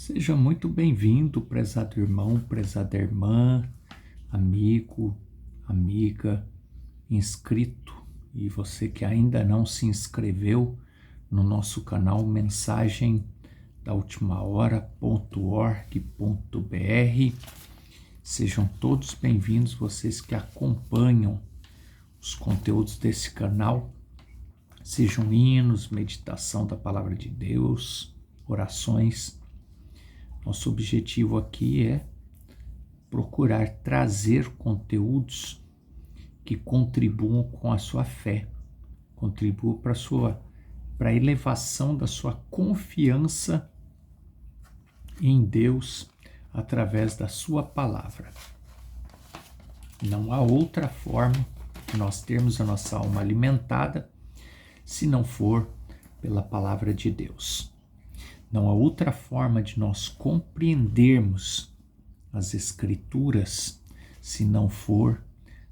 Seja muito bem-vindo, prezado irmão, prezada irmã, amigo, amiga, inscrito e você que ainda não se inscreveu no nosso canal Mensagem da Última Hora.org.br. Sejam todos bem-vindos, vocês que acompanham os conteúdos desse canal, sejam hinos, meditação da Palavra de Deus, orações. Nosso objetivo aqui é procurar trazer conteúdos que contribuam com a sua fé, contribuam para a elevação da sua confiança em Deus através da sua palavra. Não há outra forma de nós termos a nossa alma alimentada se não for pela palavra de Deus. Não há outra forma de nós compreendermos as Escrituras se não for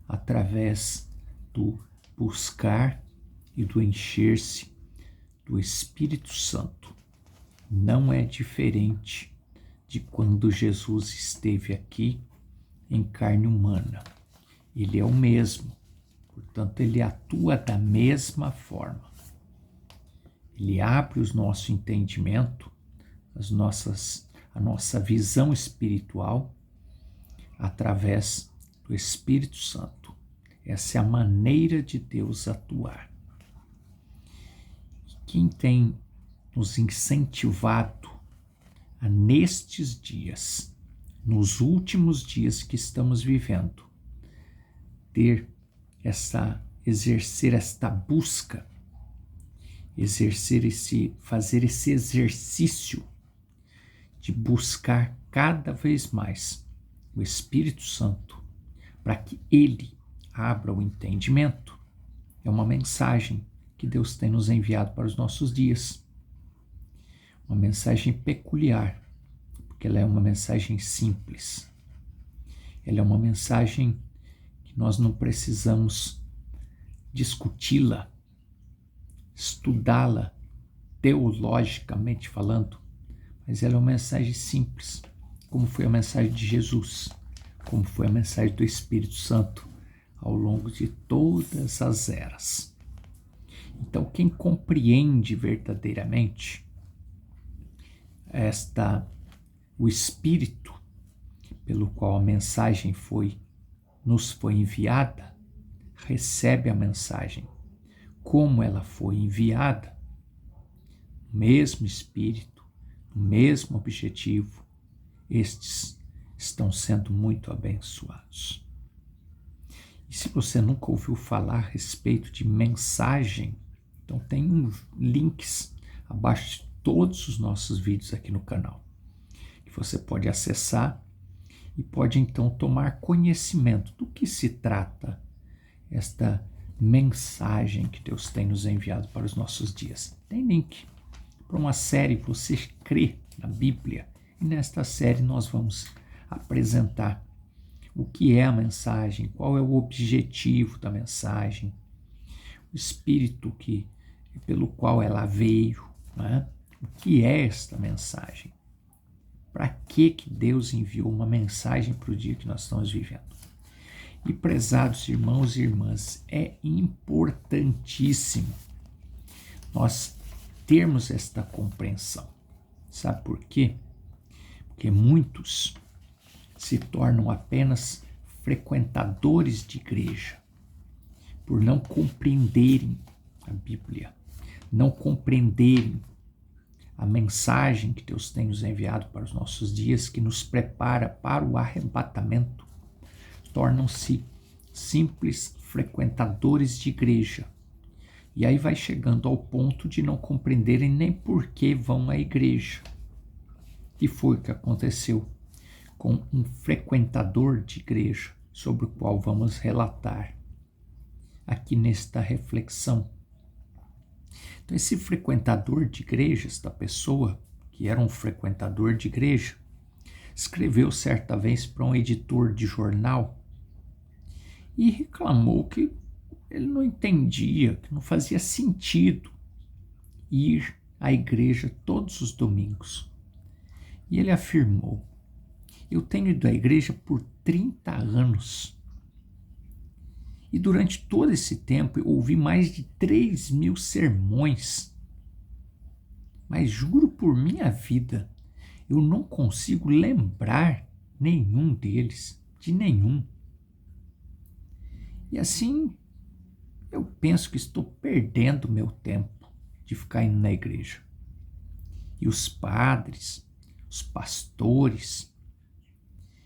através do buscar e do encher-se do Espírito Santo. Não é diferente de quando Jesus esteve aqui em carne humana. Ele é o mesmo, portanto, ele atua da mesma forma. Ele abre o nosso entendimento, a nossa visão espiritual através do Espírito Santo. Essa é a maneira de Deus atuar. E quem tem nos incentivado a, nestes dias, nos últimos dias que estamos vivendo, exercer esta busca, fazer esse exercício de buscar cada vez mais o Espírito Santo para que ele abra o entendimento. É uma mensagem que Deus tem nos enviado para os nossos dias. Uma mensagem peculiar, porque ela é uma mensagem simples. Ela é uma mensagem que nós não precisamos discuti-la, estudá-la teologicamente falando, mas ela é uma mensagem simples, como foi a mensagem de Jesus, como foi a mensagem do Espírito Santo ao longo de todas as eras. Então, quem compreende verdadeiramente o Espírito pelo qual a mensagem nos foi enviada, recebe a mensagem como ela foi enviada, o mesmo Espírito, o mesmo objetivo, estes estão sendo muito abençoados. E se você nunca ouviu falar a respeito de mensagem, então tem links abaixo de todos os nossos vídeos aqui no canal, que você pode acessar e pode então tomar conhecimento do que se trata esta mensagem que Deus tem nos enviado para os nossos dias. Tem link para uma série Você Crê na Bíblia, e nesta série nós vamos apresentar o que é a mensagem, qual é o objetivo da mensagem, o espírito pelo qual ela veio, né? O que é esta mensagem? Para que Deus enviou uma mensagem para o dia que nós estamos vivendo? E, prezados irmãos e irmãs, é importantíssimo nós termos esta compreensão. Sabe por quê? Porque muitos se tornam apenas frequentadores de igreja por não compreenderem a Bíblia, não compreenderem a mensagem que Deus tem nos enviado para os nossos dias, que nos prepara para o arrebatamento. Tornam-se simples frequentadores de igreja. E aí vai chegando ao ponto de não compreenderem nem por que vão à igreja. E foi o que aconteceu com um frequentador de igreja, sobre o qual vamos relatar aqui nesta reflexão. Então, esse frequentador de igreja, esta pessoa que era um frequentador de igreja, escreveu certa vez para um editor de jornal e reclamou que ele não entendia, que não fazia sentido ir à igreja todos os domingos. E ele afirmou: eu tenho ido à igreja por 30 anos. E durante todo esse tempo eu ouvi mais de 3.000 sermões. Mas juro por minha vida, eu não consigo lembrar nenhum deles, de nenhum. E assim, eu penso que estou perdendo meu tempo de ficar indo na igreja. E os padres, os pastores,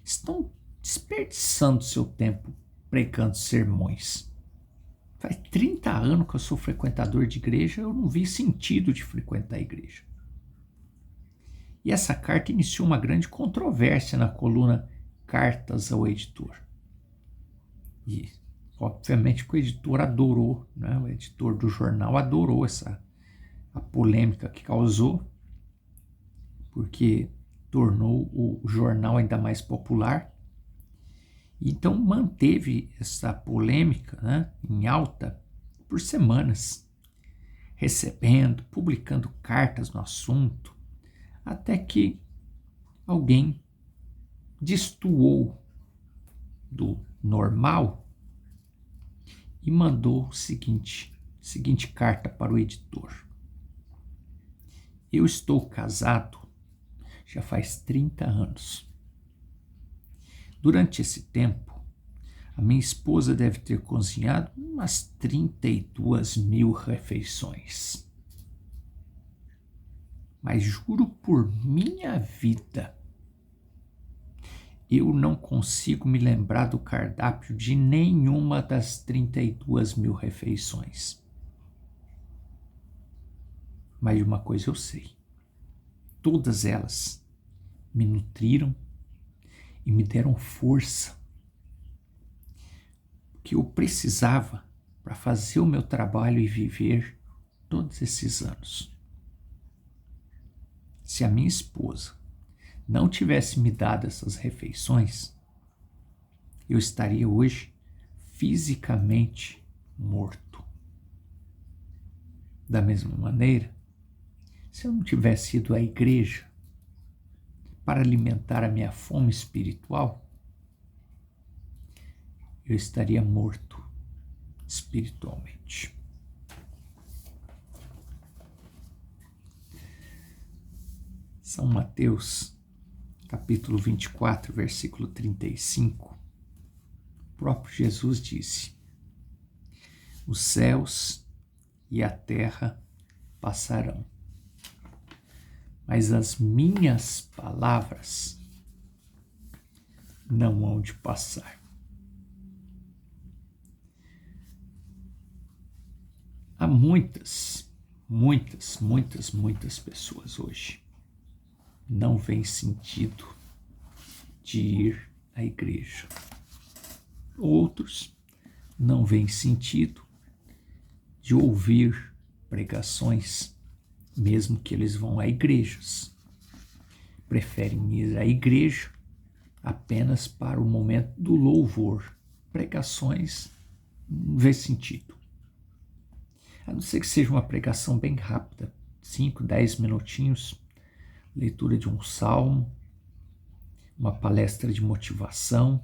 estão desperdiçando seu tempo pregando sermões. Faz 30 anos que eu sou frequentador de igreja, eu não vi sentido de frequentar a igreja. E essa carta iniciou uma grande controvérsia na coluna Cartas ao Editor. E, obviamente, que o editor adorou, né? O editor do jornal adorou a polêmica que causou, porque tornou o jornal ainda mais popular. Então manteve essa polêmica, né, em alta por semanas, recebendo, publicando cartas no assunto, até que alguém destoou do normal e mandou seguinte carta para o editor. Eu estou casado já faz 30 anos. Durante esse tempo, a minha esposa deve ter cozinhado umas 32.000 refeições. Mas juro por minha vida, eu não consigo me lembrar do cardápio de nenhuma das 32.000 refeições. Mas de uma coisa eu sei: todas elas me nutriram e me deram força que eu precisava para fazer o meu trabalho e viver todos esses anos. Se a minha esposa não tivesse me dado essas refeições, eu estaria hoje fisicamente morto. Da mesma maneira, se eu não tivesse ido à igreja para alimentar a minha fome espiritual, eu estaria morto espiritualmente. São Mateus, capítulo 24, versículo 35, o próprio Jesus disse: os céus e a terra passarão, mas as minhas palavras não hão de passar. Há muitas pessoas hoje não veem sentido de ir à igreja. Outros não veem sentido de ouvir pregações, mesmo que eles vão a igrejas. Preferem ir à igreja apenas para o momento do louvor. Pregações não vê sentido. A não ser que seja uma pregação bem rápida, 5, 10 minutinhos, leitura de um salmo, uma palestra de motivação.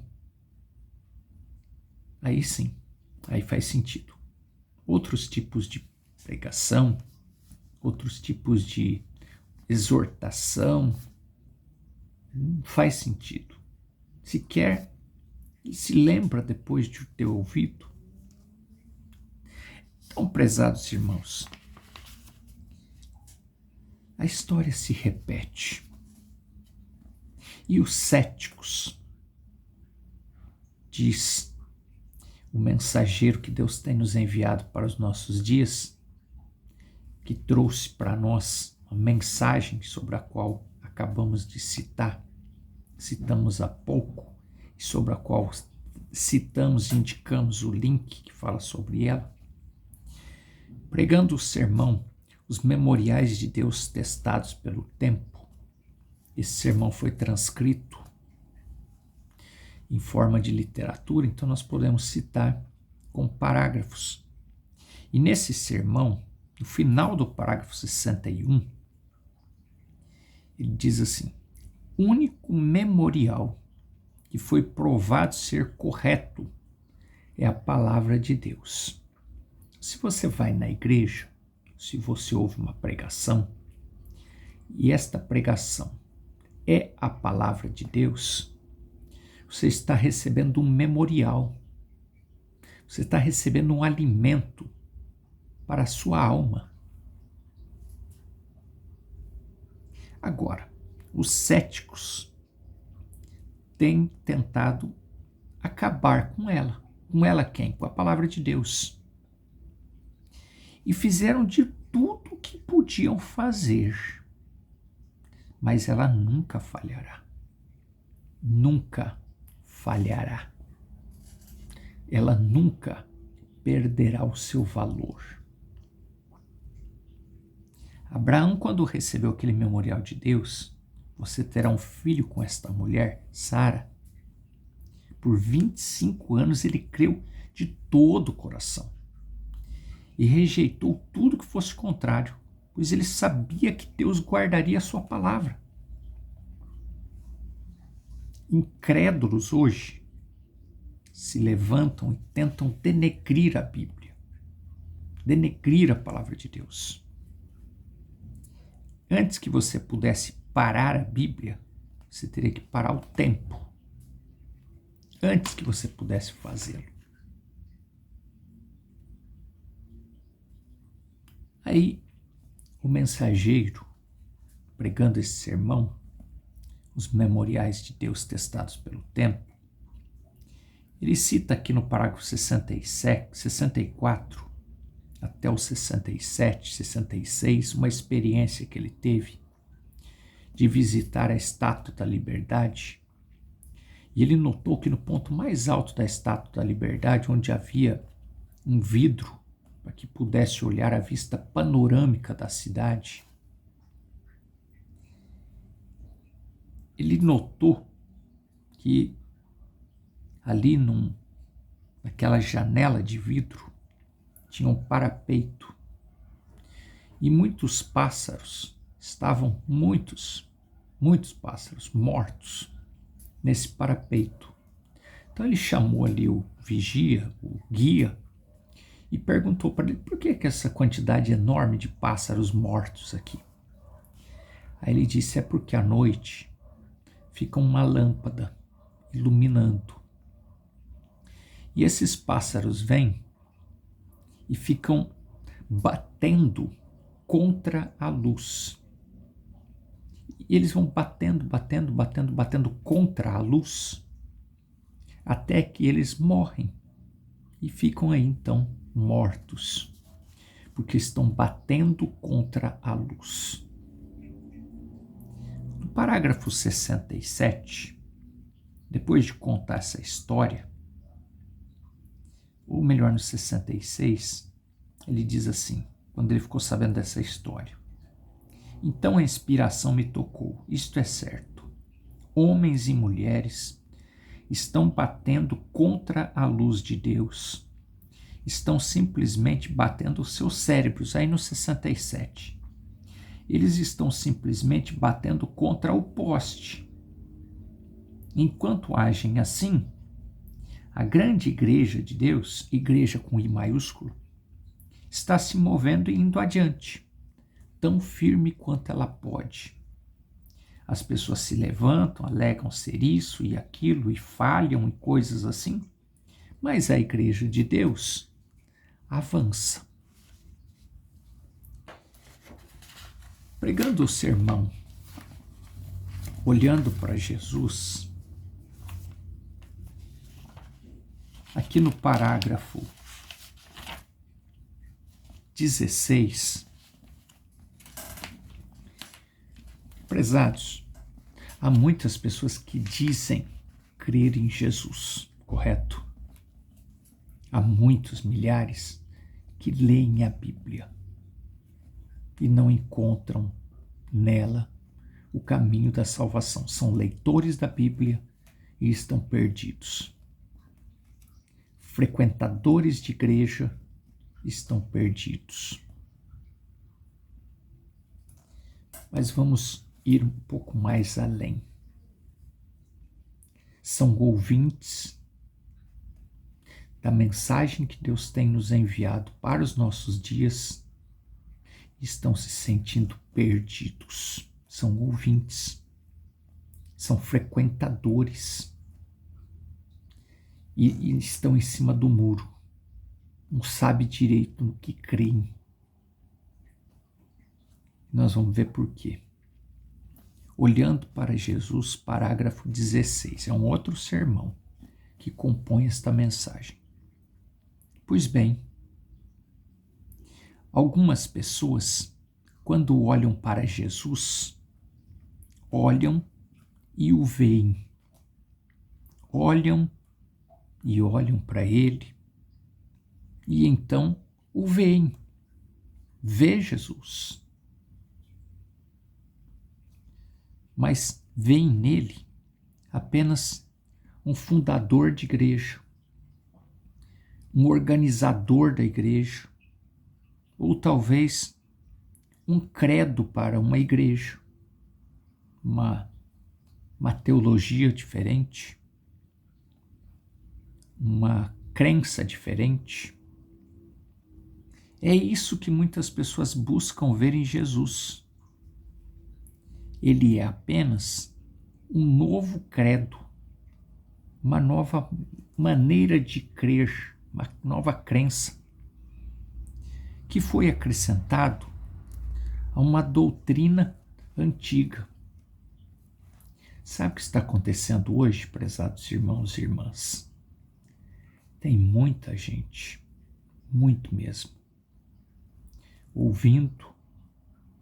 Aí sim, aí faz sentido. Outros tipos de pregação, outros tipos de exortação, não faz sentido. Sequer se lembra depois de ter ouvido. Então, prezados irmãos, a história se repete. E os céticos, diz o mensageiro que Deus tem nos enviado para os nossos dias, que trouxe para nós uma mensagem sobre a qual acabamos de citamos há pouco, e sobre a qual citamos e indicamos o link que fala sobre ela. Pregando o sermão, os memoriais de Deus testados pelo tempo. Esse sermão foi transcrito em forma de literatura, então nós podemos citar com parágrafos. E nesse sermão, no final do parágrafo 61, ele diz assim: único memorial que foi provado ser correto é a palavra de Deus. Se você vai na igreja, se você ouve uma pregação, e esta pregação é a palavra de Deus, você está recebendo um memorial, você está recebendo um alimento para a sua alma. Agora, os céticos têm tentado acabar com ela. Com ela quem? Com a palavra de Deus. E fizeram de tudo o que podiam fazer. Mas ela nunca falhará. Nunca falhará. Ela nunca perderá o seu valor. Abraão, quando recebeu aquele memorial de Deus, você terá um filho com esta mulher, Sara. Por 25 anos ele creu de todo o coração e rejeitou tudo que fosse contrário, pois ele sabia que Deus guardaria a sua palavra. Incrédulos hoje se levantam e tentam denegrir a Bíblia, denegrir a palavra de Deus. Antes que você pudesse parar a Bíblia, você teria que parar o tempo. Antes que você pudesse fazê-lo. Aí, o mensageiro, pregando esse sermão, os memoriais de Deus testados pelo tempo, ele cita aqui no parágrafo 67, 64 até o 67, 66, uma experiência que ele teve de visitar a Estátua da Liberdade. E ele notou que no ponto mais alto da Estátua da Liberdade, onde havia um vidro para que pudesse olhar a vista panorâmica da cidade, ele notou que ali naquela janela de vidro tinha um parapeito e muitos pássaros, estavam muitos pássaros mortos nesse parapeito. Então ele chamou ali o vigia, o guia, e perguntou para ele por que essa quantidade enorme de pássaros mortos aqui. Aí ele disse, é porque à noite fica uma lâmpada iluminando. E esses pássaros vêm e ficam batendo contra a luz. E eles vão batendo contra a luz, até que eles morrem e ficam aí então mortos, porque estão batendo contra a luz. No parágrafo 67, depois de contar essa história, ou melhor, no 66, ele diz assim, quando ele ficou sabendo dessa história: então a inspiração me tocou, isto é certo. Homens e mulheres estão batendo contra a luz de Deus, estão simplesmente batendo os seus cérebros, aí no 67. Eles estão simplesmente batendo contra o poste. Enquanto agem assim, a grande igreja de Deus, igreja com I maiúsculo, está se movendo e indo adiante, tão firme quanto ela pode. As pessoas se levantam, alegam ser isso e aquilo e falham em coisas assim, mas a igreja de Deus avança. Pregando o sermão, olhando para Jesus, aqui no parágrafo 16, prezados, há muitas pessoas que dizem crer em Jesus, correto? Há muitos, milhares, que leem a Bíblia e não encontram nela o caminho da salvação. São leitores da Bíblia e estão perdidos. Frequentadores de igreja estão perdidos. Mas vamos ir um pouco mais além. são ouvintes da mensagem que Deus tem nos enviado para os nossos dias, estão se sentindo perdidos. São ouvintes, são frequentadores e estão em cima do muro. Não sabe direito no que creem. Nós vamos ver por quê. Olhando para Jesus, parágrafo 16, é um outro sermão que compõe esta mensagem. Pois bem, algumas pessoas, quando olham para Jesus, olham e o veem. Olham e olham para ele e então o veem. Vê Jesus. Mas veem nele apenas um fundador de igreja, um organizador da igreja, ou talvez um credo para uma igreja, uma teologia diferente, uma crença diferente. É isso que muitas pessoas buscam ver em Jesus. Ele é apenas um novo credo, uma nova maneira de crer, uma nova crença, que foi acrescentado a uma doutrina antiga. Sabe o que está acontecendo hoje, prezados irmãos e irmãs? Tem muita gente, muito mesmo, ouvindo,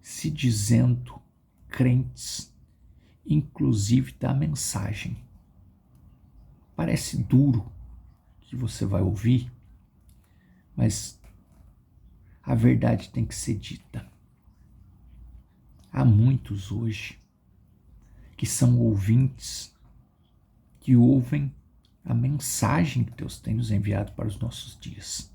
se dizendo crentes, inclusive da mensagem. Parece duro que você vai ouvir, mas a verdade tem que ser dita. Há muitos hoje que são ouvintes, que ouvem a mensagem que Deus tem nos enviado para os nossos dias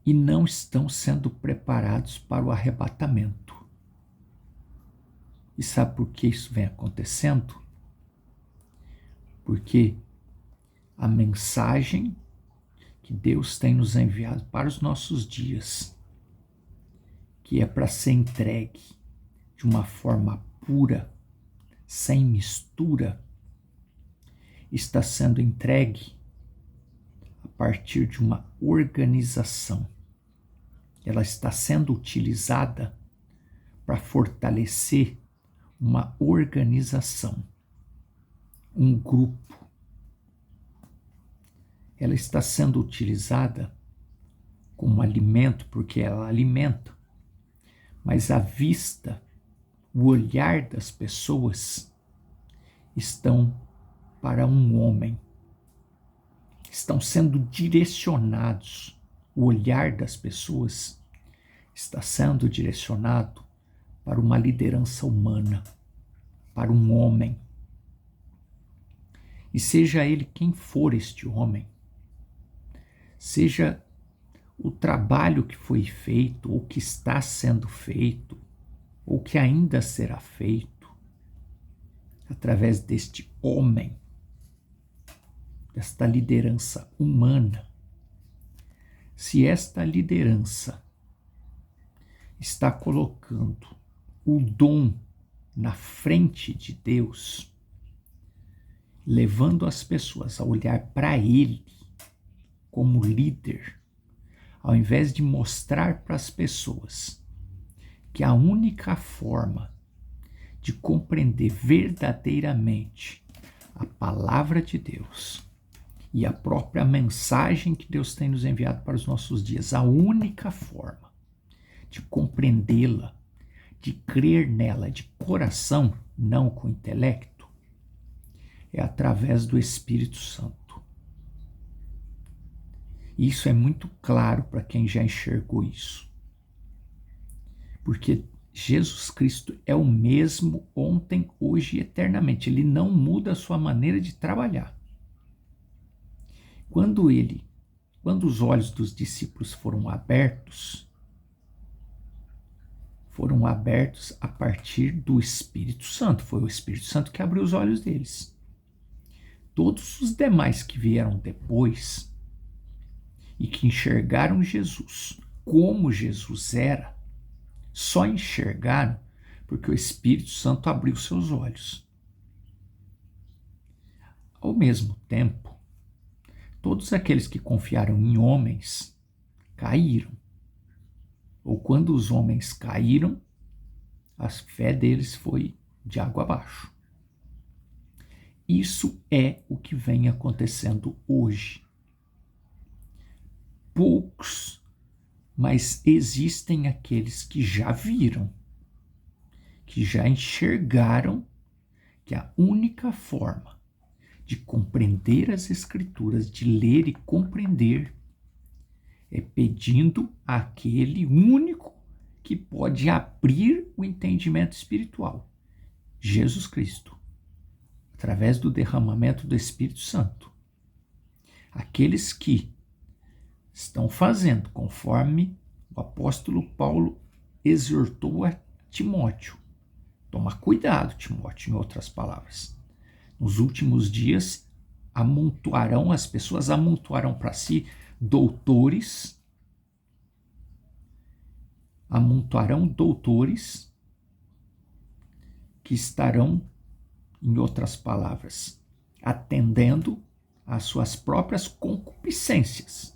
e não estão sendo preparados para o arrebatamento. E sabe por que isso vem acontecendo? Porque a mensagem que Deus tem nos enviado para os nossos dias, que é para ser entregue de uma forma pura, sem mistura, está sendo entregue a partir de uma organização. Ela está sendo utilizada para fortalecer uma organização, um grupo. Ela está sendo utilizada como alimento, porque ela alimenta, mas a vista, o olhar das pessoas estão para um homem. Estão sendo direcionados. O olhar das pessoas está sendo direcionado para uma liderança humana, para um homem. E seja ele quem for este homem, seja o trabalho que foi feito, ou que está sendo feito, ou que ainda será feito, através deste homem, desta liderança humana, se esta liderança está colocando o dom na frente de Deus, levando as pessoas a olhar para ele como líder, ao invés de mostrar para as pessoas que a única forma de compreender verdadeiramente a palavra de Deus e a própria mensagem que Deus tem nos enviado para os nossos dias, a única forma de compreendê-la, de crer nela de coração, não com intelecto, é através do Espírito Santo. Isso é muito claro para quem já enxergou isso. Porque Jesus Cristo é o mesmo ontem, hoje e eternamente. Ele não muda a sua maneira de trabalhar. Quando os olhos dos discípulos foram abertos, foram abertos a partir do Espírito Santo. Foi o Espírito Santo que abriu os olhos deles. Todos os demais que vieram depois e que enxergaram Jesus como Jesus era, só enxergaram porque o Espírito Santo abriu seus olhos. Ao mesmo tempo, todos aqueles que confiaram em homens caíram. Ou quando os homens caíram, a fé deles foi de água abaixo. Isso é o que vem acontecendo hoje. Poucos, mas existem aqueles que já viram, que já enxergaram que a única forma de compreender as Escrituras, de ler e compreender, é pedindo àquele único que pode abrir o entendimento espiritual, Jesus Cristo, através do derramamento do Espírito Santo. Aqueles que estão fazendo conforme o apóstolo Paulo exortou a Timóteo. Toma cuidado, Timóteo, em outras palavras. Nos últimos dias, as pessoas amontoarão para si doutores, que estarão, em outras palavras, atendendo às suas próprias concupiscências.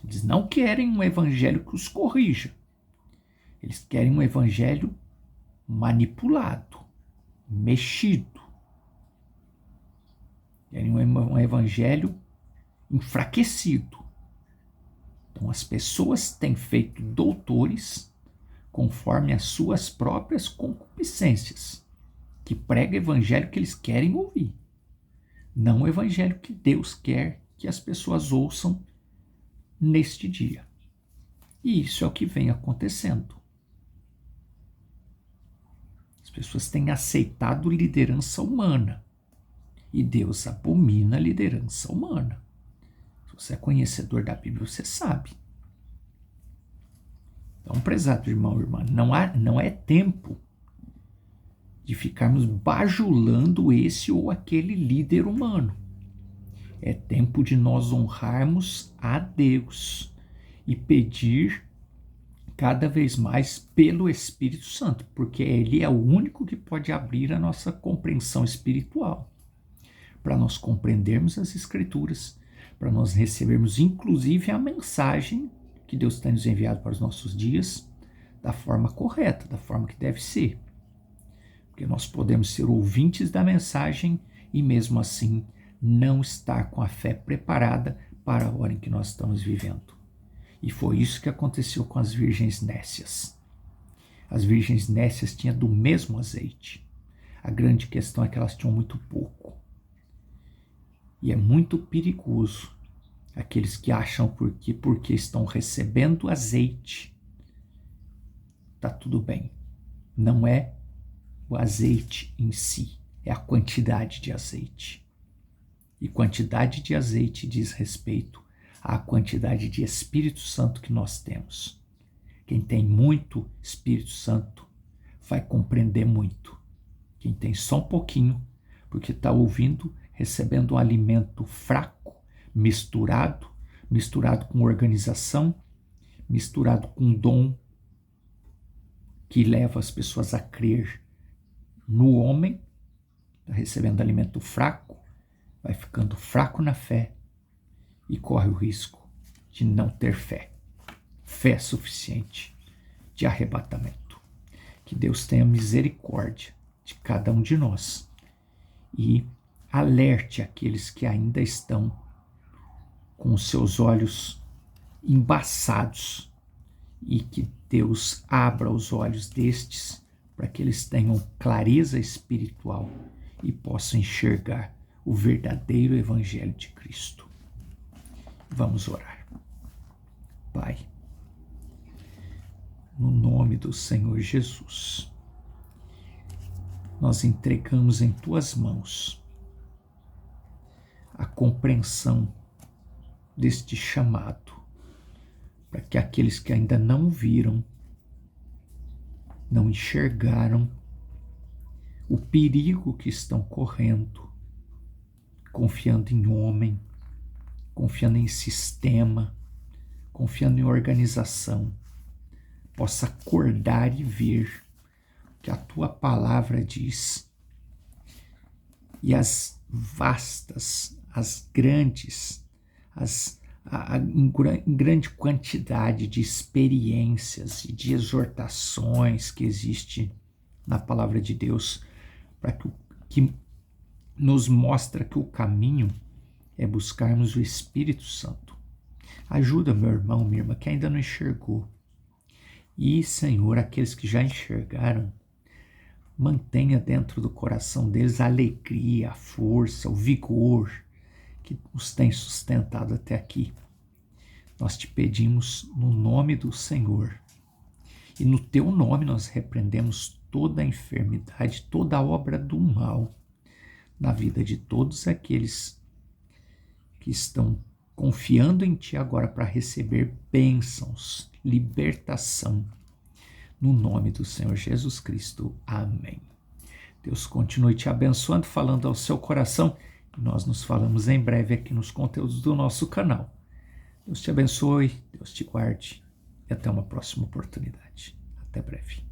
Eles não querem um evangelho que os corrija. Eles querem um evangelho manipulado, mexido. Querem um evangelho enfraquecido. Então as pessoas têm feito doutores conforme as suas próprias concupiscências, que prega o evangelho que eles querem ouvir, não o evangelho que Deus quer que as pessoas ouçam neste dia. E isso é o que vem acontecendo. As pessoas têm aceitado liderança humana, e Deus abomina a liderança humana. Se você é conhecedor da Bíblia, você sabe. Então, prezado irmão e irmã, não é tempo de ficarmos bajulando esse ou aquele líder humano. É tempo de nós honrarmos a Deus e pedir cada vez mais pelo Espírito Santo, porque Ele é o único que pode abrir a nossa compreensão espiritual, para nós compreendermos as Escrituras, para nós recebermos inclusive a mensagem que Deus tem nos enviado para os nossos dias da forma correta, da forma que deve ser. Porque nós podemos ser ouvintes da mensagem e mesmo assim não estar com a fé preparada para a hora em que nós estamos vivendo. E foi isso que aconteceu com as virgens nécias. As virgens nécias tinham do mesmo azeite. A grande questão é que elas tinham muito pouco. E é muito perigoso aqueles que acham porque estão recebendo azeite, tá tudo bem. Não é o azeite em si, é a quantidade de azeite. E quantidade de azeite diz respeito à quantidade de Espírito Santo que nós temos. Quem tem muito Espírito Santo vai compreender muito. Quem tem só um pouquinho, porque está ouvindo, recebendo um alimento fraco, misturado com organização, misturado com dom, que leva as pessoas a crer no homem, está recebendo alimento fraco, vai ficando fraco na fé e corre o risco de não ter fé suficiente de arrebatamento. Que Deus tenha misericórdia de cada um de nós e alerte aqueles que ainda estão com os seus olhos embaçados e que Deus abra os olhos destes para que eles tenham clareza espiritual e possam enxergar o verdadeiro Evangelho de Cristo. Vamos orar. Pai, no nome do Senhor Jesus, nós entregamos em Tuas mãos a compreensão deste chamado, para que aqueles que ainda não viram não enxergaram o perigo que estão correndo, confiando em homem, confiando em sistema, confiando em organização, possa acordar e ver o que a tua palavra diz. E as vastas, as grandes, em grande quantidade de experiências e de exortações que existe na palavra de Deus, para que nos mostra que o caminho é buscarmos o Espírito Santo. Ajuda meu irmão, minha irmã, que ainda não enxergou. E, Senhor, aqueles que já enxergaram, mantenha dentro do coração deles a alegria, a força, o vigor que nos tem sustentado até aqui. Nós te pedimos no nome do Senhor. E no teu nome nós repreendemos toda a enfermidade, toda a obra do mal na vida de todos aqueles que estão confiando em ti agora para receber bênçãos, libertação. No nome do Senhor Jesus Cristo. Amém. Deus continue te abençoando, falando ao seu coração. Nós nos falamos em breve aqui nos conteúdos do nosso canal. Deus te abençoe, Deus te guarde e até uma próxima oportunidade. Até breve.